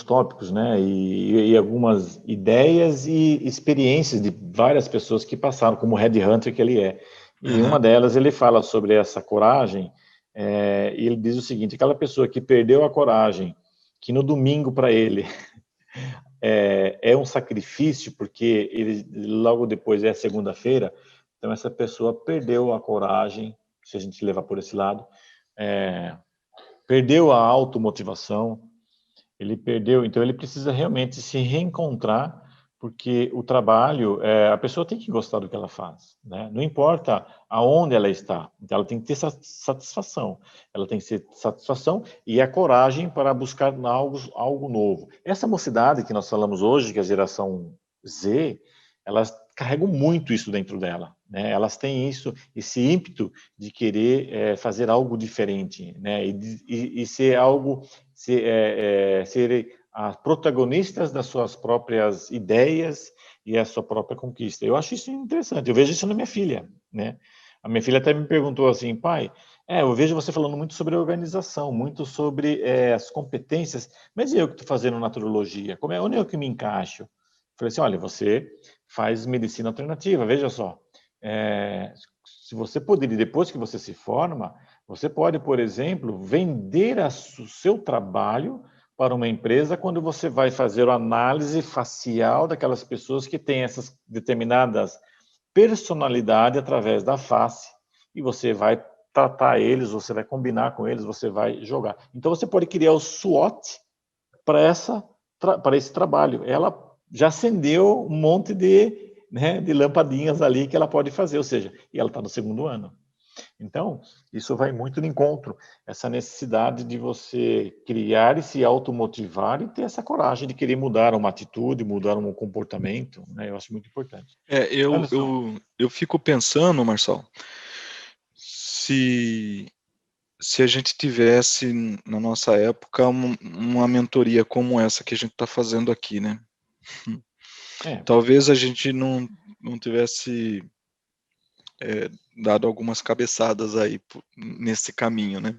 tópicos, né? E algumas ideias e experiências de várias pessoas que passaram, como o headhunter que ele é. E em uma delas ele fala sobre essa coragem, e ele diz o seguinte: aquela pessoa que perdeu a coragem, que no domingo para ele é um sacrifício, porque ele logo depois é segunda-feira, então essa pessoa perdeu a coragem, se a gente levar por esse lado, perdeu a automotivação, ele perdeu, então ele precisa realmente se reencontrar, porque o trabalho, a pessoa tem que gostar do que ela faz, né? Não importa aonde ela está, então ela tem que ter satisfação, ela tem que ter satisfação e a coragem para buscar algo novo. Essa mocidade que nós falamos hoje, que é a geração Z, elas carregam muito isso dentro dela, né? Elas têm esse ímpeto de querer fazer algo diferente, né? E ser algo, serem as protagonistas das suas próprias ideias e a sua própria conquista. Eu acho isso interessante. Eu vejo isso na minha filha, né? A minha filha até me perguntou assim, pai, eu vejo você falando muito sobre organização, muito sobre as competências, mas eu que estou fazendo naturologia, onde é que me encaixo? Eu falei assim, olha, você faz medicina alternativa, veja só. Se você poderia, depois que você se forma, você pode, por exemplo, vender o seu trabalho para uma empresa quando você vai fazer a análise facial daquelas pessoas que têm essas determinadas personalidades através da face e você vai tratar eles, você vai combinar com eles, você vai jogar. Então você pode criar o SWOT para esse trabalho. Ela já acendeu um monte de lampadinhas ali que ela pode fazer, ou seja, e ela está no segundo ano. Então, isso vai muito de encontro, essa necessidade de você criar e se automotivar e ter essa coragem de querer mudar uma atitude, mudar um comportamento, né? Eu acho muito importante. Anderson, Eu fico pensando, Marcelo, se a gente tivesse na nossa época uma mentoria como essa que a gente está fazendo aqui, né? Talvez a gente não tivesse dado algumas cabeçadas aí nesse caminho, né?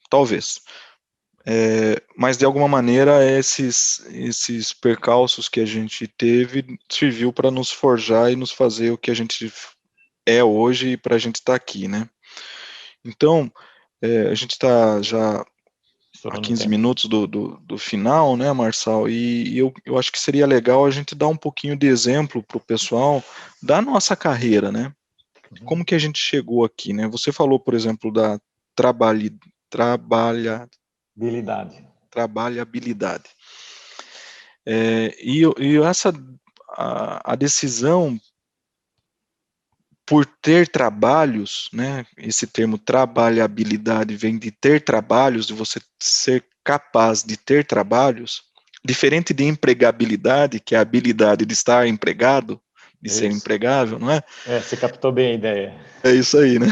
Talvez. Mas de alguma maneira esses percalços que a gente teve serviu para nos forjar e nos fazer o que a gente é hoje e para a gente estar aqui, né? Então, a gente está já a 15 minutos do final, né, Marçal? E eu acho que seria legal a gente dar um pouquinho de exemplo para o pessoal da nossa carreira, né? Como que a gente chegou aqui, né? Você falou, por exemplo, da trabalhabilidade. E essa a decisão por ter trabalhos, né? Esse termo trabalhabilidade vem de ter trabalhos, de você ser capaz de ter trabalhos, diferente de empregabilidade, que é a habilidade de estar empregado, de ser empregável, não é? Você captou bem a ideia. É isso aí, né?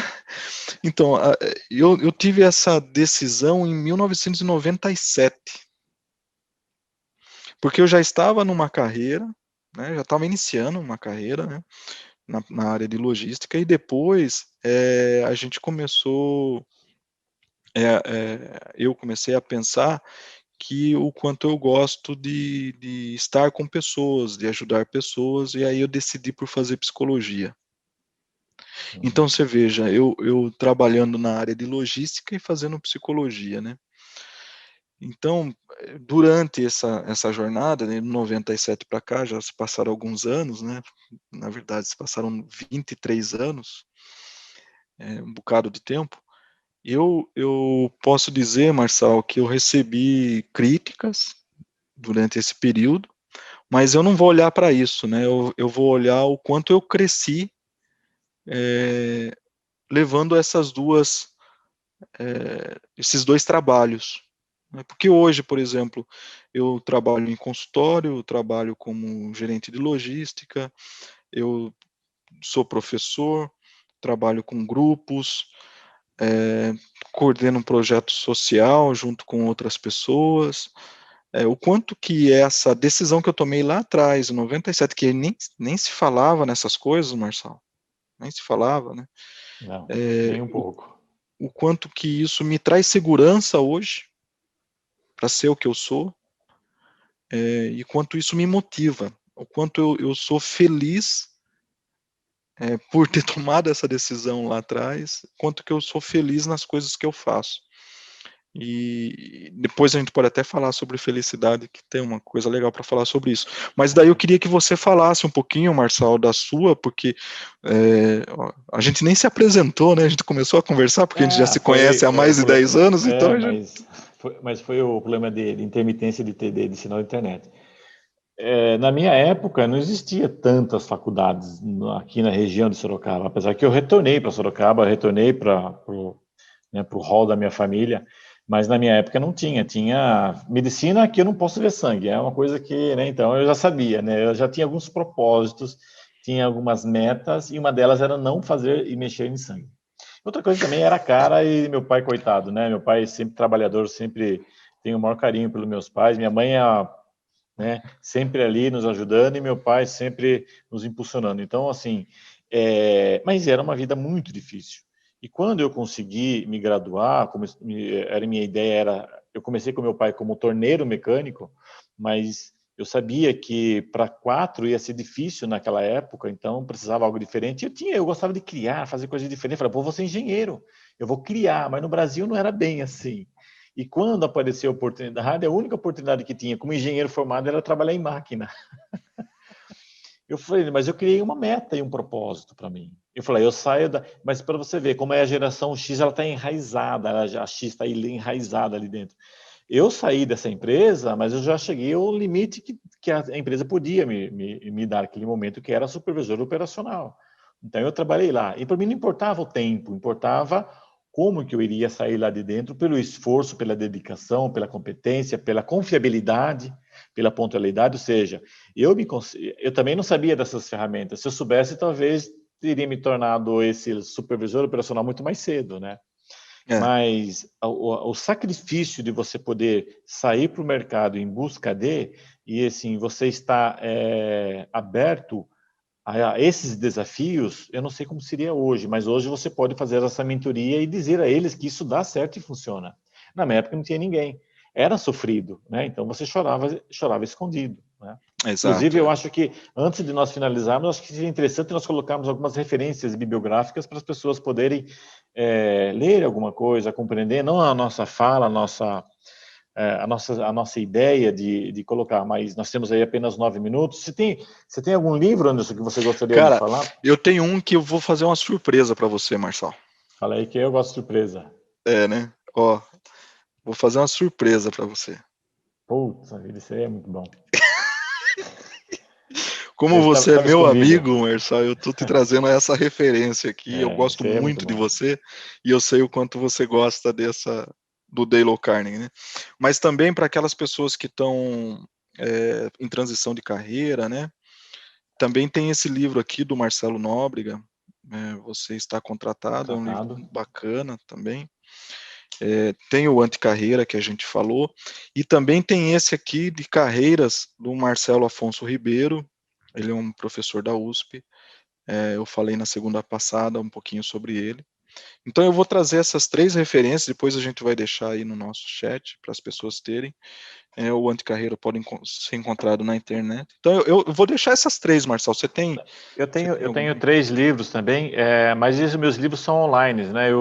Então, eu tive essa decisão em 1997, porque eu já estava numa carreira, né? Já estava iniciando uma carreira, né? Na área de logística, e depois a gente começou, eu comecei a pensar que o quanto eu gosto de estar com pessoas, de ajudar pessoas, e aí eu decidi por fazer psicologia. Então, você veja, eu trabalhando na área de logística e fazendo psicologia, né? Então, durante essa jornada, né, de 97 para cá, já se passaram alguns anos, né? Na verdade, se passaram 23 anos, um bocado de tempo. Eu posso dizer, Marçal, que eu recebi críticas durante esse período, mas eu não vou olhar para isso, né? Eu vou olhar o quanto eu cresci levando esses dois trabalhos. Né? Porque hoje, por exemplo, eu trabalho em consultório, eu trabalho como gerente de logística, eu sou professor, trabalho com grupos, coordeno um projeto social junto com outras pessoas, o quanto que essa decisão que eu tomei lá atrás, em 97, que nem se falava nessas coisas, Marçal, nem se falava, né? Não, nem um pouco. O quanto que isso me traz segurança hoje, para ser o que eu sou, e quanto isso me motiva, o quanto eu sou feliz por ter tomado essa decisão lá atrás, quanto que eu sou feliz nas coisas que eu faço. E depois a gente pode até falar sobre felicidade, que tem uma coisa legal para falar sobre isso. Mas daí eu queria que você falasse um pouquinho, Marçal, da sua, porque a gente nem se apresentou, né? A gente começou a conversar, porque a gente já se conhece há mais de 10 anos, então a gente... mas foi o problema de intermitência de sinal de internet. Na minha época, não existia tantas faculdades aqui na região de Sorocaba, apesar que eu retornei para Sorocaba, retornei para o hall da minha família, mas na minha época não tinha. Tinha medicina que eu não posso ver sangue, é uma coisa que, né, então eu já sabia, né, eu já tinha alguns propósitos, tinha algumas metas, e uma delas era não fazer e mexer em sangue. Outra coisa também era a cara, e meu pai, coitado, né, meu pai sempre trabalhador, sempre tenho o maior carinho pelos meus pais, minha mãe né, sempre ali nos ajudando, e meu pai sempre nos impulsionando. Então, assim, mas era uma vida muito difícil. E quando eu consegui me graduar, minha ideia era, eu comecei com meu pai como torneiro mecânico, mas eu sabia que para 4 ia ser difícil naquela época, então precisava algo diferente. Eu gostava de criar, fazer coisas diferentes. Eu falei, pô, vou ser engenheiro, eu vou criar, mas no Brasil não era bem assim. E quando apareceu a oportunidade, a única oportunidade que tinha como engenheiro formado era trabalhar em máquina. Eu falei, mas eu criei uma meta e um propósito para mim. Eu falei, eu saio da... Mas para você ver como é a geração X, ela está enraizada, a X está enraizada ali dentro. Eu saí dessa empresa, mas eu já cheguei ao limite que a empresa podia me dar naquele momento, que era supervisor operacional. Então eu trabalhei lá. E para mim não importava o tempo, importava como que eu iria sair lá de dentro, pelo esforço, pela dedicação, pela competência, pela confiabilidade, pela pontualidade. Ou seja, eu também não sabia dessas ferramentas. Se eu soubesse, talvez teria me tornado esse supervisor operacional muito mais cedo, né? Mas o sacrifício de você poder sair para o mercado em busca e assim, você está aberto a esses desafios, eu não sei como seria hoje, mas hoje você pode fazer essa mentoria e dizer a eles que isso dá certo e funciona. Na minha época não tinha ninguém. Era sofrido, né? Então você chorava escondido, né? Exato. Inclusive, eu acho que, antes de nós finalizarmos, acho que seria interessante nós colocarmos algumas referências bibliográficas para as pessoas poderem ler alguma coisa, compreender, não a nossa fala, a nossa ideia de colocar, mas nós temos aí apenas 9 minutos. Você tem algum livro, Anderson, que você gostaria de falar? Eu tenho um que eu vou fazer uma surpresa para você, Marçal. Fala aí que eu gosto de surpresa. Né? Ó, vou fazer uma surpresa para você. Putz, isso aí é muito bom. Como você é meu amigo, Marçal, eu tô te trazendo essa referência aqui. Eu gosto muito de você e eu sei o quanto você gosta do Dale Carnegie, né? Mas também para aquelas pessoas que estão em transição de carreira, né? Também tem esse livro aqui do Marcelo Nóbrega, Você Está Contratado, é um livro bacana também. Tem o Anticarreira, que a gente falou, e também tem esse aqui de carreiras do Marcelo Afonso Ribeiro. Ele é um professor da USP, eu falei na segunda passada um pouquinho sobre ele. Então eu vou trazer essas 3 referências, depois a gente vai deixar aí no nosso chat, para as pessoas terem. O Anticarreira pode ser encontrado na internet. Então eu vou deixar essas 3, Marcelo. Você tem... Eu tenho 3 livros também, mas esses meus livros são online, né?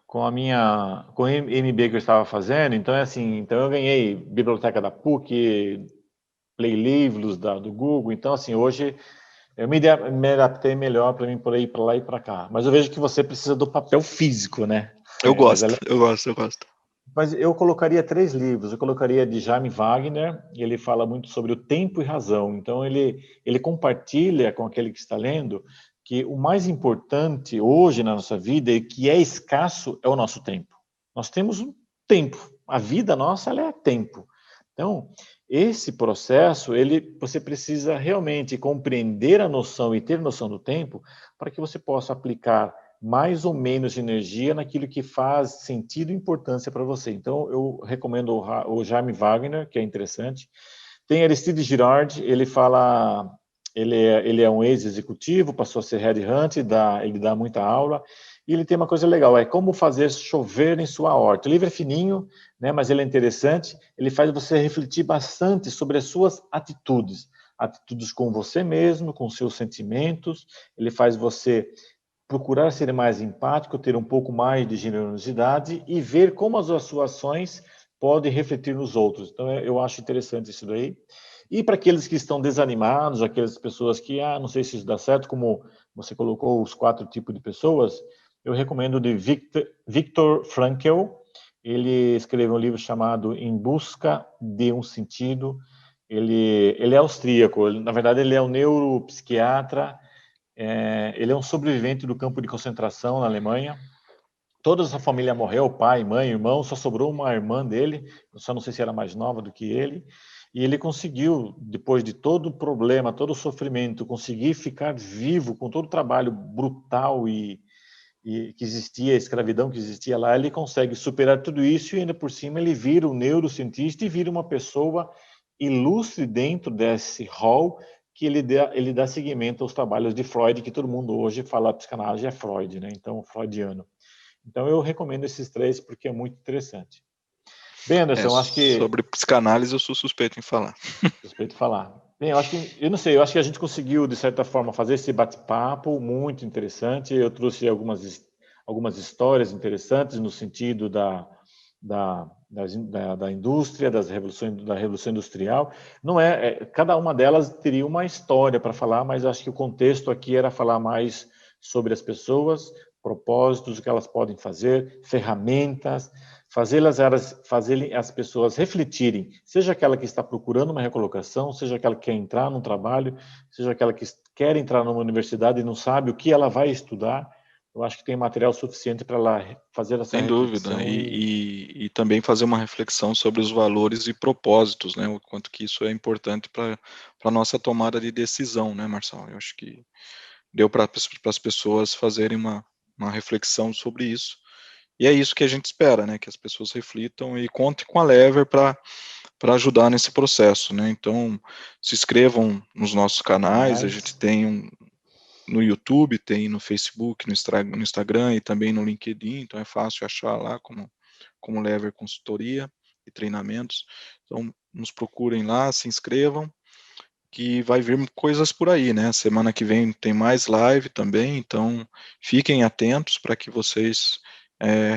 Com o MBA que eu estava fazendo, então então eu ganhei biblioteca da PUC, Play Livros do Google, então assim, hoje eu me adaptei melhor para mim poder ir para lá e para cá. Mas eu vejo que você precisa do papel físico, né? Eu gosto. Mas eu colocaria 3 livros. Eu colocaria de Jaime Wagner, e ele fala muito sobre o tempo e razão. Então ele compartilha com aquele que está lendo que o mais importante hoje na nossa vida e que é escasso é o nosso tempo. Nós temos um tempo. A vida nossa, ela é tempo. Então, esse processo, você precisa realmente compreender a noção e ter noção do tempo para que você possa aplicar mais ou menos energia naquilo que faz sentido e importância para você. Então, eu recomendo o Jaime Wagner, que é interessante. Tem Aristide Girard, ele é um ex-executivo, passou a ser headhunter, ele dá muita aula, e ele tem uma coisa legal, é como fazer chover em sua horta. O livro é fininho, né, mas ele é interessante, ele faz você refletir bastante sobre as suas atitudes com você mesmo, com seus sentimentos, ele faz você procurar ser mais empático, ter um pouco mais de generosidade e ver como as suas ações podem refletir nos outros. Então, eu acho interessante isso daí. E para aqueles que estão desanimados, aquelas pessoas que, não sei se isso dá certo, como você colocou os 4 tipos de pessoas, eu recomendo de Viktor Frankl. Ele escreveu um livro chamado Em Busca de um Sentido. Ele é austríaco, na verdade ele é um neuropsiquiatra, ele é um sobrevivente do campo de concentração na Alemanha. Toda a sua família morreu, pai, mãe, irmão, só sobrou uma irmã dele, eu só não sei se era mais nova do que ele, e ele conseguiu, depois de todo o problema, todo o sofrimento, conseguir ficar vivo com todo o trabalho brutal e que existia, a escravidão que existia lá, ele consegue superar tudo isso e ainda por cima ele vira um neurocientista e vira uma pessoa ilustre dentro desse hall que ele dá seguimento aos trabalhos de Freud, que todo mundo hoje fala psicanálise é Freud, né? Então, freudiano. Então, eu recomendo esses 3 porque é muito interessante. Bem, Anderson, acho que... Sobre psicanálise eu sou suspeito em falar. Suspeito falar. Bem, eu não sei, eu acho que a gente conseguiu, de certa forma, fazer esse bate-papo muito interessante. Eu trouxe algumas histórias interessantes no sentido da indústria, da Revolução Industrial. Não cada uma delas teria uma história para falar, mas acho que o contexto aqui era falar mais sobre as pessoas, propósitos, o que elas podem fazer, ferramentas, fazerem as pessoas refletirem, seja aquela que está procurando uma recolocação, seja aquela que quer entrar num trabalho, seja aquela que quer entrar numa universidade e não sabe o que ela vai estudar. Eu acho que tem material suficiente para ela fazer essa Sem dúvida, reflexão. E também fazer uma reflexão sobre os valores e propósitos, né, o quanto que isso é importante para a nossa tomada de decisão, né, Marçal? Eu acho que deu para as pessoas fazerem uma reflexão sobre isso, e é isso que a gente espera, né, que as pessoas reflitam e contem com a Lever para ajudar nesse processo, né, então se inscrevam nos nossos canais, a gente tem no YouTube, tem no Facebook, no Instagram e também no LinkedIn, então é fácil achar lá como Lever Consultoria e Treinamentos. Então, nos procurem lá, se inscrevam, que vai vir coisas por aí, né? Semana que vem tem mais live também, então fiquem atentos para que vocês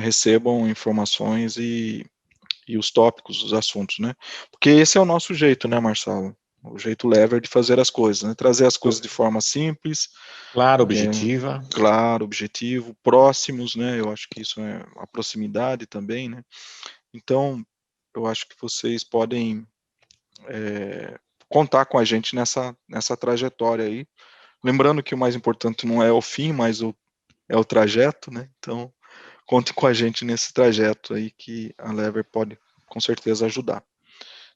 recebam informações e os tópicos, os assuntos, né? Porque esse é o nosso jeito, né, Marcelo? O jeito Lever de fazer as coisas, né? Trazer as coisas de forma simples, Claro, objetiva. Claro, objetivo, próximos, né? Eu acho que isso é a proximidade também, né? Então, eu acho que vocês podem contar com a gente nessa trajetória aí. Lembrando que o mais importante não é o fim, mas é o trajeto, né? Então, conte com a gente nesse trajeto aí que a Lever pode com certeza ajudar.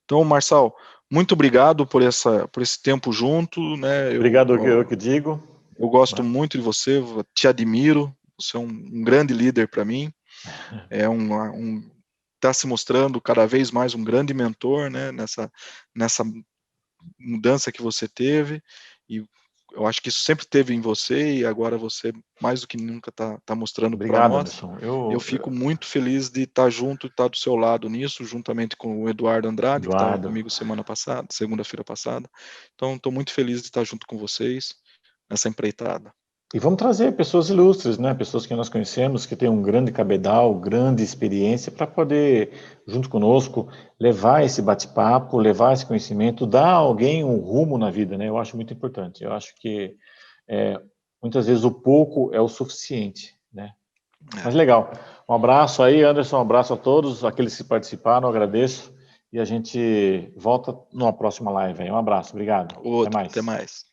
Então, Marçal, muito obrigado por esse tempo junto, né? Obrigado, eu que digo. Eu gosto muito de você, te admiro, você é um grande líder para mim, está se mostrando cada vez mais um grande mentor, né, nessa mudança que você teve, e eu acho que isso sempre teve em você, e agora você, mais do que nunca, está mostrando para Obrigado, nós. Anderson. Eu fico muito feliz de estar junto, estar do seu lado nisso, juntamente com o Eduardo Andrade, que estava comigo segunda-feira passada. Então, estou muito feliz de estar junto com vocês nessa empreitada. E vamos trazer pessoas ilustres, né? Pessoas que nós conhecemos, que têm um grande cabedal, grande experiência, para poder, junto conosco, levar esse bate-papo, levar esse conhecimento, dar a alguém um rumo na vida, né? Eu acho muito importante. Eu acho que muitas vezes o pouco é o suficiente, né? Mas legal. Um abraço aí, Anderson, um abraço a todos, aqueles que participaram, agradeço. E a gente volta numa próxima live. Um abraço, obrigado. Outro, Até mais. até mais.